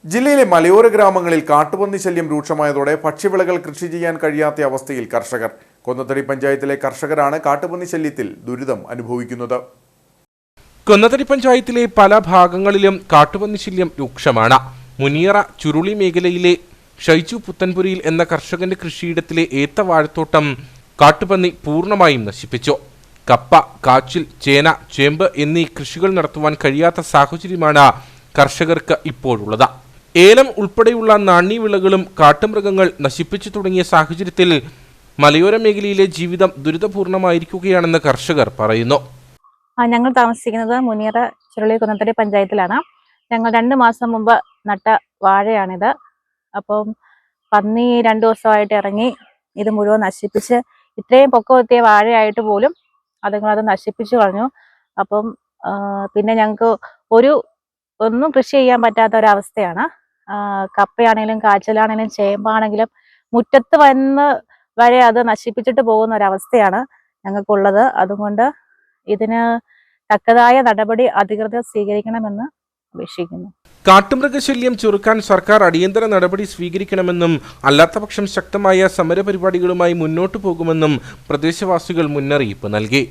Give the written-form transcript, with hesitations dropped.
ജില്ലയിലെ മലയോര ഗ്രാമങ്ങളിൽ കാട്ടുപന്നി ശല്യം രൂക്ഷമായതോടെ ഭക്ഷ്യവിളകൾ കൃഷി ചെയ്യാൻ കഴിയാത്ത അവസ്ഥയിൽ കർഷകർ. കൊന്നത്തടി പഞ്ചായത്തിലെ കർഷകരാണ് കാട്ടുപന്നി ശല്യത്തിൽ ദുരിതം അനുഭവിക്കുന്നത്. കൊന്നത്തടി പഞ്ചായത്തിലെ പല ഭാഗങ്ങളിലും കാട്ടുപന്നി ശല്യം രൂക്ഷമാണ്. മുനിയറ ചുരുളി മേഖലയിലെ ഷൈജു പുത്തൻപുരിയിൽ എന്ന കർഷകന്റെ കൃഷിയിടത്തിലെ ഏത്ത വാഴത്തോട്ടം കാട്ടുപന്നി പൂർണ്ണമായും നശിപ്പിച്ചു. കപ്പ, കാച്ചിൽ, ചേന, ചേമ്പ് എന്നീ കൃഷികൾ നടത്തുവാൻ കഴിയാത്ത സാഹചര്യമാണ് കർഷകർക്ക് ഇപ്പോഴുള്ളത്. ഏലം ഉൾപ്പെടെയുള്ള നാണ്യവിളകളും കാട്ടുമൃഗങ്ങൾ നശിപ്പിച്ചു തുടങ്ങിയ സാഹചര്യത്തിൽ മലയോര മേഖലയിലെ ജീവിതം ദുരിതപൂർണമായിരിക്കുകയാണെന്ന് കർഷകർ പറയുന്നു. ഞങ്ങൾ താമസിക്കുന്നത് മുനിയറ ചുരുളി കൊന്നത്തടി പഞ്ചായത്തിലാണ്. ഞങ്ങൾ 2 മാസം മുമ്പ് നട്ട വാഴയാണിത്. അപ്പം പന്നി 2 ദിവസമായിട്ട് ഇറങ്ങി ഇത് മുഴുവൻ നശിപ്പിച്ച്, ഇത്രയും പൊക്കമെത്തിയ വാഴയായിട്ട് പോലും അതുങ്ങളത് നശിപ്പിച്ചു കളഞ്ഞു. അപ്പം പിന്നെ ഞങ്ങൾക്ക് ഒന്നും കൃഷി ചെയ്യാൻ പറ്റാത്ത ഒരവസ്ഥയാണ്. കപ്പയാണെങ്കിലും കാച്ചിലാണെങ്കിലും ചേമ്പാണെങ്കിലും മുറ്റത്ത് വന്ന് വരെ അത് നശിപ്പിച്ചിട്ട് പോകുന്ന ഒരവസ്ഥയാണ് ഞങ്ങൾക്കുള്ളത്. അതുകൊണ്ട് ഇതിന് തക്കതായ നടപടി അധികൃതർ സ്വീകരിക്കണമെന്ന് അപേക്ഷിക്കുന്നു. കാട്ടുമൃഗശല്യം ചെറുക്കാൻ സർക്കാർ അടിയന്തര നടപടി സ്വീകരിക്കണമെന്നും അല്ലാത്തപക്ഷം ശക്തമായ സമരപരിപാടികളുമായി മുന്നോട്ടു പോകുമെന്നും പ്രദേശവാസികൾ മുന്നറിയിപ്പ് നൽകി.